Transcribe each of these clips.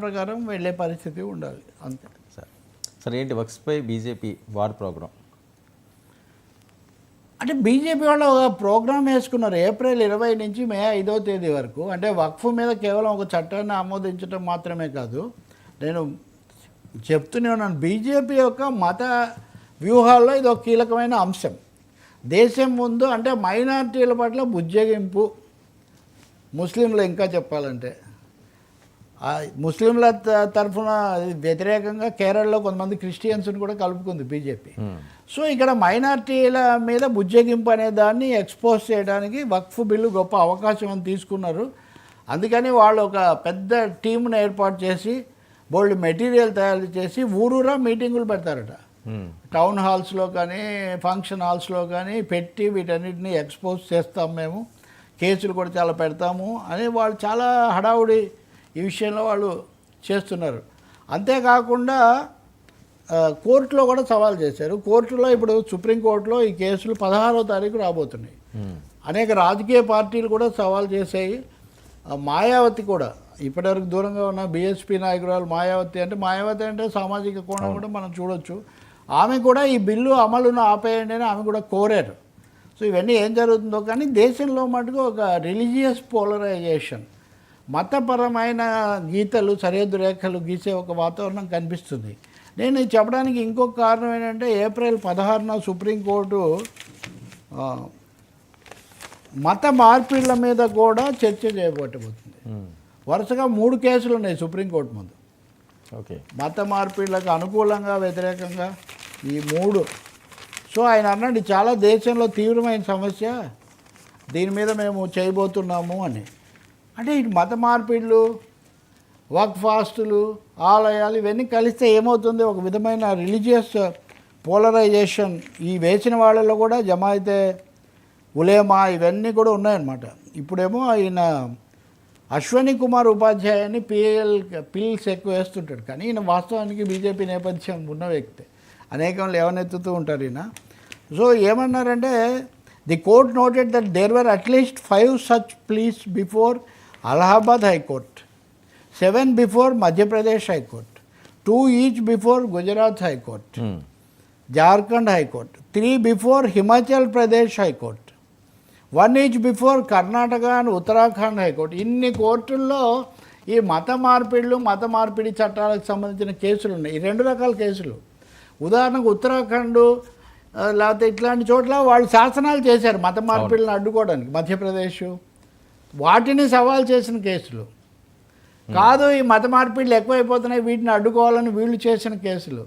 ప్రకారం వెళ్ళే పరిస్థితి ఉండాలి అంతే. సార్ ఏంటి వక్ఫ్పై బీజేపీ వార్ ప్రోగ్రాం? అంటే బీజేపీ వాళ్ళు ఒక ప్రోగ్రామ్ వేసుకున్నారు ఏప్రిల్ 20 నుంచి మే 5వ తేదీ వరకు. అంటే వక్ఫ్ మీద కేవలం ఒక చట్టాన్ని ఆమోదించడం మాత్రమే కాదు, నేను చెప్తూనే ఉన్నాను, బీజేపీ యొక్క మత వ్యూహాల్లో ఇది ఒక కీలకమైన అంశం. దేశం ముందు అంటే మైనారిటీల పట్ల బుజ్జగింపు, ముస్లింలు ఇంకా చెప్పాలంటే ముస్లింల తరఫున వ్యతిరేకంగా కేరళలో కొంతమంది క్రిస్టియన్స్ని కూడా కలుపుకుంది బీజేపీ. సో ఇక్కడ మైనార్టీల మీద బుజ్జగింపు అనే దాన్ని ఎక్స్పోజ్ చేయడానికి వక్ఫ్ బిల్లు గొప్ప అవకాశం అని తీసుకున్నారు. అందుకని వాళ్ళు ఒక పెద్ద టీంను ఏర్పాటు చేసి బోల్డ్ మెటీరియల్ తయారు చేసి ఊరూరా మీటింగులు పెడతారట. టౌన్ హాల్స్లో కానీ ఫంక్షన్ హాల్స్లో కానీ పెట్టి వీటన్నిటిని ఎక్స్పోజ్ చేస్తాం, మేము కేసులు కూడా చాలా పెడతాము అని వాళ్ళు చాలా హడావుడి ఈ విషయంలో వాళ్ళు చేస్తున్నారు. అంతేకాకుండా కోర్టులో కూడా సవాల్ చేశారు. కోర్టులో ఇప్పుడు సుప్రీంకోర్టులో ఈ కేసులు 16వ తారీఖు రాబోతున్నాయి. అనేక రాజకీయ పార్టీలు కూడా సవాల్ చేశాయి. మాయావతి కూడా ఇప్పటివరకు దూరంగా ఉన్న బీఎస్పీ నాయకురాలు మాయావతి అంటే సామాజిక కోణం కూడా మనం చూడొచ్చు. ఆమె కూడా ఈ బిల్లు అమలును ఆపేయండి అని ఆమె కూడా కోరారు. సో ఇవన్నీ ఏం జరుగుతుందో కానీ దేశంలో మటుకు ఒక రిలీజియస్ పోలరైజేషన్, మతపరమైన గీతలు, సరిహద్దు రేఖలు గీసే ఒక వాతావరణం కనిపిస్తుంది. నేను చెప్పడానికి ఇంకొక కారణం ఏంటంటే ఏప్రిల్ 16న సుప్రీంకోర్టు మత మార్పిళ్ల మీద కూడా చర్చ చేయబోతుంది. వరుసగా 3 కేసులు ఉన్నాయి సుప్రీంకోర్టు ముందు. ఓకే, మత మార్పిళ్లకు అనుకూలంగా వ్యతిరేకంగా ఈ 3. సో ఆయన అన్నాడు చాలా దేశంలో తీవ్రమైన సమస్య, దీని మీద మేము చేయబోతున్నాము అని. అంటే ఇటు మత మార్పిళ్ళు, వక్ఫ్ ఆస్తులు, ఆలయాలు ఇవన్నీ కలిస్తే ఏమవుతుంది, ఒక విధమైన రిలీజియస్ పోలరైజేషన్ ఈ వేసిన వాళ్ళలో కూడా జమాయితే ఉలేమా ఇవన్నీ కూడా ఉన్నాయన్నమాట. ఇప్పుడేమో ఆయన అశ్వని కుమార్ ఉపాధ్యాయని పిల్స్ ఎక్కువ వేస్తుంటాడు, కానీ ఈయన వాస్తవానికి బీజేపీ నేపథ్యం ఉన్న వ్యక్తి, అనేకం లేవనెత్తుతూ ఉంటారు ఈయన. సో ఏమన్నారంటే the court noted that there were అట్లీస్ట్ 5 such pleas before Allahabad High Court, 7 before Madhya Pradesh High Court, 2 each before Gujarat High Court, Jharkhand High Court, 3 before Himachal Pradesh High Court, 1 each before Karnataka and Uttarakhand High Court. ఇన్ని కోర్టుల్లో ఈ మత మార్పిడి చట్టాలకు సంబంధించిన కేసులు ఉన్నాయి. ఈ 2 రకాల కేసులు. ఉదాహరణకు ఉత్తరాఖండ్ లేకపోతే ఇట్లాంటి చోట్ల వాళ్ళు శాసనాలు చేశారు మత మార్పిడిని అడ్డుకోవడానికి. మధ్యప్రదేశ్ వాటిని సవాల్ చేసిన కేసులు కాదు, ఈ మత మార్పిడులు ఎక్కువైపోతున్నాయి వీటిని అడ్డుకోవాలని వీళ్ళు చేసిన కేసులు.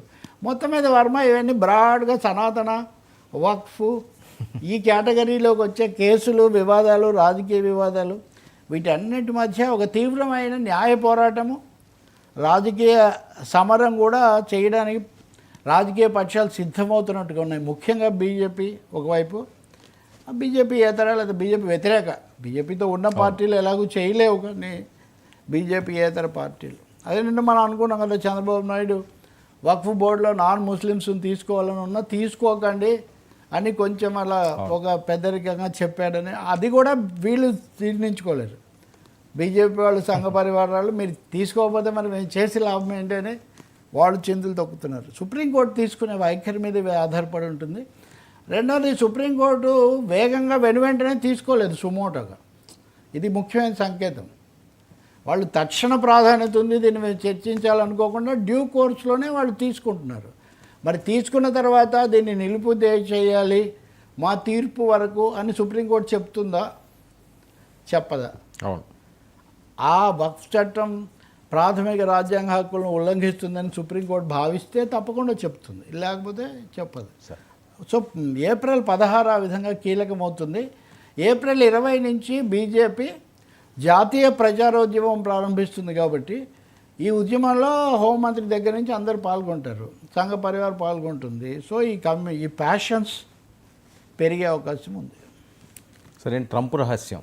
మొత్తం మీద వర్మ ఇవన్నీ బ్రాడ్గా సనాతన, వక్ఫ్ ఈ కేటగిరీలోకి వచ్చే కేసులు, వివాదాలు, రాజకీయ వివాదాలు, వీటన్నిటి మధ్య ఒక తీవ్రమైన న్యాయ పోరాటము, రాజకీయ సమరం కూడా చేయడానికి రాజకీయ పక్షాలు సిద్ధమవుతున్నట్టుగా ఉన్నాయి. ముఖ్యంగా బీజేపీ ఒకవైపు, బీజేపీ ఏతర లేదా బీజేపీ వ్యతిరేక, బీజేపీతో ఉన్న పార్టీలు ఎలాగూ చేయలేవు కానీ బీజేపీ ఏతర పార్టీలు. అదే నిన్న మనం అనుకున్నాం కదా, చంద్రబాబు నాయుడు వక్ఫ్ బోర్డులో నాన్ ముస్లిమ్స్ని తీసుకోవాలని ఉన్నా తీసుకోకండి అని కొంచెం అలా ఒక పెద్దరికంగా చెప్పాడని, అది కూడా వీళ్ళు తీర్ణించుకోలేరు. బీజేపీ వాళ్ళు, సంఘ పరివారాలు, మీరు తీసుకోకపోతే మరి మేము చేసి లాభం ఏంటి అని వాళ్ళు చిందులు తొక్కుతున్నారు. సుప్రీంకోర్టు తీసుకునే వైఖరి మీద ఆధారపడి ఉంటుంది. రెండవది, సుప్రీంకోర్టు వేగంగా వెనువెంటనే తీసుకోలేదు సుమోటోగా, ఇది ముఖ్యమైన సంకేతం. వాళ్ళు తక్షణ ప్రాధాన్యత ఉంది దీన్ని మేము చర్చించాలనుకోకుండా డ్యూ కోర్స్లోనే వాళ్ళు తీసుకుంటున్నారు. మరి తీసుకున్న తర్వాత దీన్ని నిలుపుదే చేయాలి మా తీర్పు వరకు అని సుప్రీంకోర్టు చెప్తుందా? చెప్పదా? అవును. ఆ వక్ఫ్ చట్టం ప్రాథమిక రాజ్యాంగ హక్కులను ఉల్లంఘిస్తుందని సుప్రీంకోర్టు భావిస్తే తప్పకుండా చెప్తుంది, లేకపోతే చెప్పదు. సో ఏప్రిల్ 16 ఆ విధంగా కీలకమవుతుంది. ఏప్రిల్ 20 నుంచి బీజేపీ జాతీయ ప్రచారోద్యమం ప్రారంభిస్తుంది కాబట్టి ఈ ఉద్యమంలో హోంమంత్రి దగ్గర నుంచి అందరూ పాల్గొంటారు, సంఘ పరివారం పాల్గొంటుంది. సో ఈ ప్యాషన్స్ పెరిగే అవకాశం ఉంది. సరే, ట్రంప్ రహస్యం